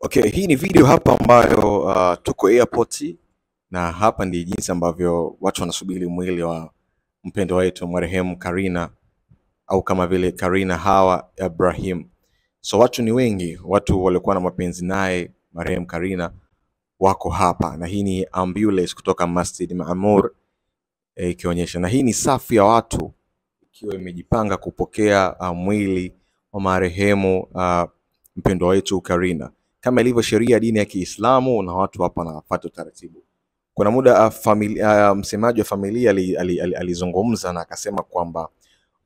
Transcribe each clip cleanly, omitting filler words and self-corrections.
Okay, hii ni video hapa ambayo tuko airport na hapa ndi jinsi ambavyo watu wanasubiri mwili wa mpendwa wetu marehemu Karina au kama vile Karina Hawa Ibrahim. So watu ni wengi, watu walikuwa na mapenzi naye marehemu Karina wako hapa, na hii ni ambulance kutoka Masjid Maamur ikionyesha, na hii ni safu ya watu ikiwa imejipanga kupokea mwili wa marehemu mpendwa wetu Karina. Kama ilivyo sheria dini ya Kiislamu na watu hapa wanafuata taratibu. Kuna muda msemaji wa familia alizungumza na akasema kwamba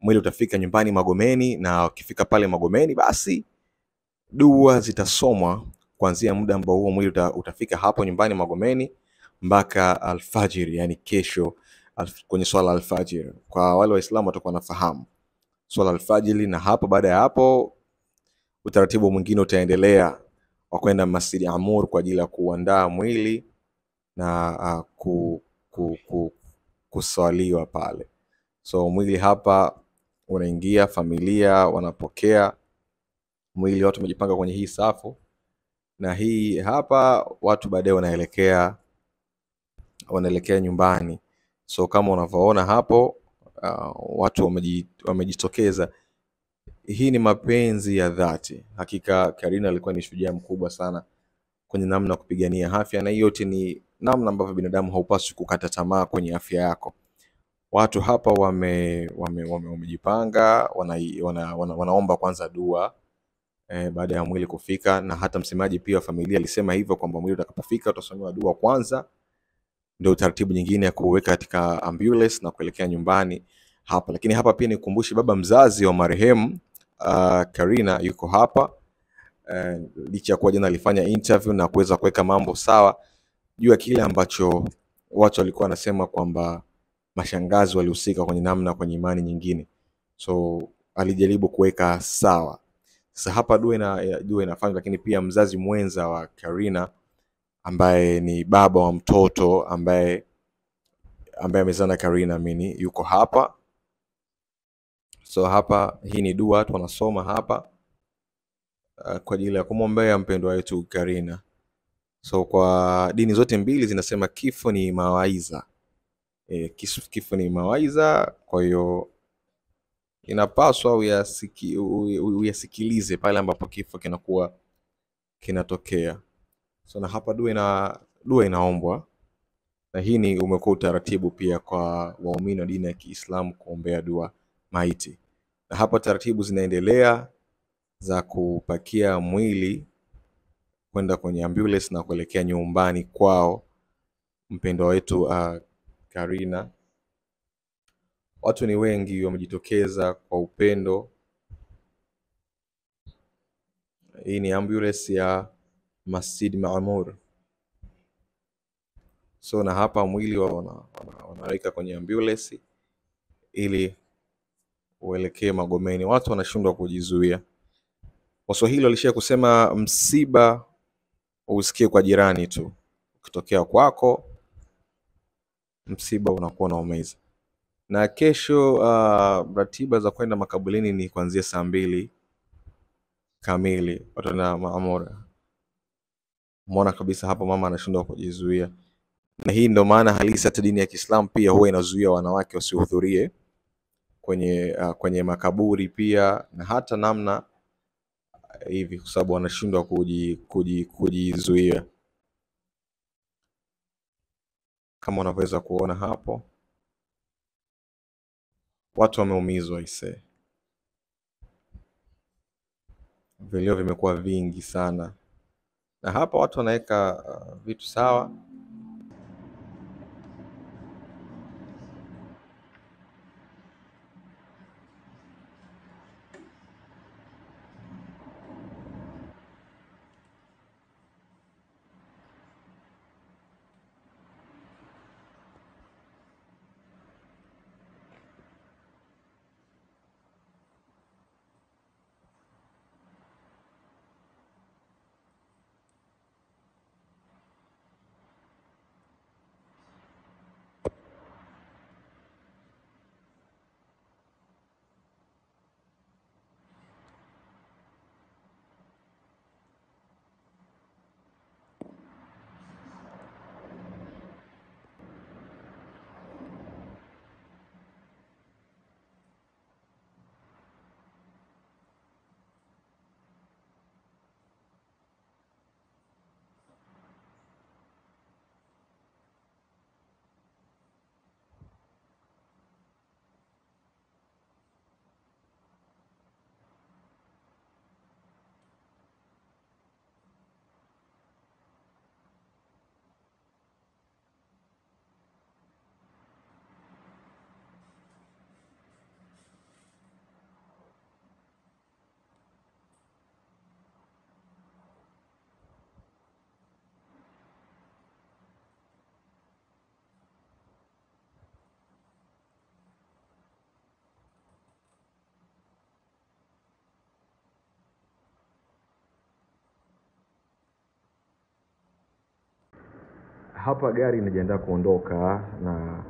mwili utafika nyumbani Magomeni, na ukifika pale Magomeni basi dua zitasomwa kuanzia muda ambao huo mwili utafika hapo nyumbani Magomeni mpaka alfajiri, yani kesho kwenye swala alfajiri. Kwa wale Waislamu watakuwa wanafahamu swala alfajiri, na hapo baada ya hapo utaratibu mwingine utaendelea wa kwenda Masjid Amur kwa ajili ya kuandaa mwili na kuswaliwa pale. So mwili hapa unaingia, familia wanapokea mwili, watu wamejipanga kwenye hii safu, na hii hapa watu baadaye wanaelekea nyumbani. So kama unavyoona hapo watu wamejitokeza. Hii ni mapenzi ya dhati. Hakika Karina alikuwa ni shujaa mkubwa sana kwenye namna ya kupigania afya, na hiyo yote ni namna ambavyo binadamu haupaswi kukata tamaa kwenye afya yako. Watu hapa wamejipanga, wanaomba kwanza dua baada ya mwili kufika, na hata msemaji pia wa familia alisema hivyo kwamba mwili utakapofika utasomewa dua kwanza, ndio taratibu nyingine ya kuweka katika ambulance na kuelekea nyumbani hapa. Lakini hapa pia nikukumbushe, baba mzazi wa marehemu Karina yuko hapa, licha ya kuwa jana alifanya interview na kuweza kuweka mambo sawa juu ya kile ambacho watu walikuwa wanasema kwamba mashangazi walihusika kwenye namna, kwenye imani nyingine. So alijaribu kuweka sawa. Sasa hapa dua inafanywa, lakini pia mzazi mwenza wa Karina ambaye ni baba wa mtoto ambaye amezana Karina yuko hapa. So hapa hii ni dua watu wanasoma hapa kwa ajili ya kumwombea mpendwa wetu Karina. So kwa dini zote mbili zinasema kifo ni mawaidha. Kifo ni mawaidha, kwa hiyo inapaswa uyasikilize pale ambapo kifo kinakuwa kinatokea. So na hapa dua inaombwa, na hii ni umekuwa utaratibu pia kwa waumini wa dini ya Kiislamu kuombea dua maiti. Na hapa taratibu zinaendelea za kupakia mwili kwenda kwenye ambulance na kuelekea nyumbani kwao mpendwa wetu Karina. Watu ni wengi wamejitokeza kwa upendo. Hii ni ambulance ya Masjid Maamur. So na hapa mwili wanaweka kwenye ambulance ili uelekee Magomeni. Watu wanashindwa kujizuia. Waswahili walishia kusema msiba usikie kwa jirani tu, ukitokea kwako msiba unakuwa unaumiza. Na kesho ratiba za kwenda makaburini ni kuanzia 2:00 kamili. Watu na Maamur. Muona kabisa hapa mama anashindwa kujizuia. Na hii ndio maana halisi hata dini ya Kiislamu pia huwa inazuia wanawake wasihudhurie kwenye makaburi pia, na hata namna hivi kwa sababu wanashindwa kujizuia. Kama unaweza kuona hapo watu wameumizwa ise. Vilio vimekuwa vingi sana. Na hapa watu wanaweka vitu sawa. Hapa gari inajiandaa kuondoka na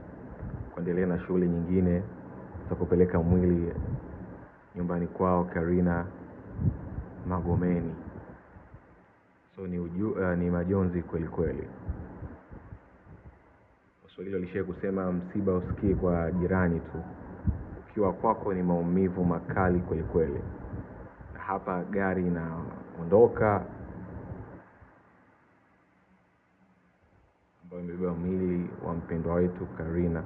kuendelea na shughuli nyingine za kupeleka mwili nyumbani kwao Karina Magomeni. So ni majonzi kweli kweli. Waswahili walishia kusema msiba usikii kwa jirani tu, ukiwa kwako ni maumivu makali kweli kweli. Na hapa gari inaondoka ambayo imebeba mwili wa mpendwa wetu Karina.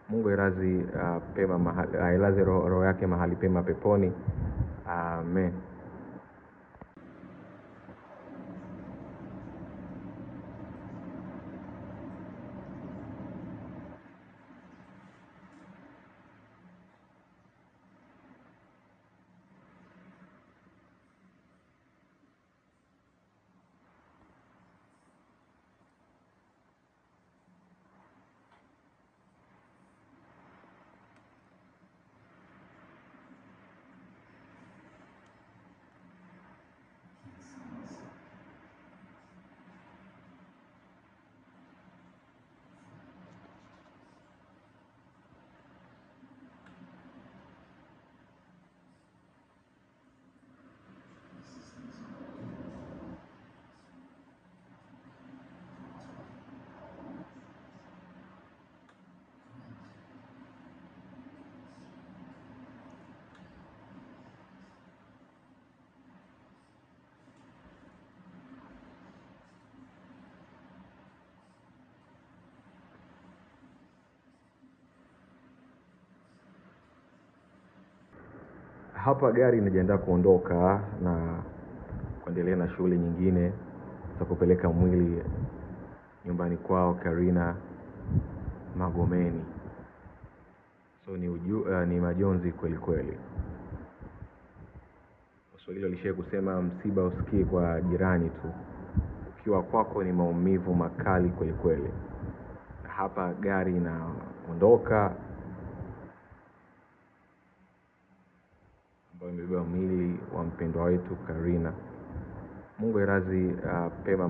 Mungu ailaze roho yake mahali pema peponi. Amen. Hapa gari inajiandaa kuondoka na kuendelea na shughuli nyingine za kupeleka mwili nyumbani kwao Karina Magomeni. So ni majonzi kweli kweli. Waswahili walishia kusema msiba usikii kwa jirani tu, ukiwa kwako ni maumivu makali kweli kweli. Na hapa gari inaondoka ambayo imebeba mwili wa mpendwa wetu Karina. Mungu ailaze pema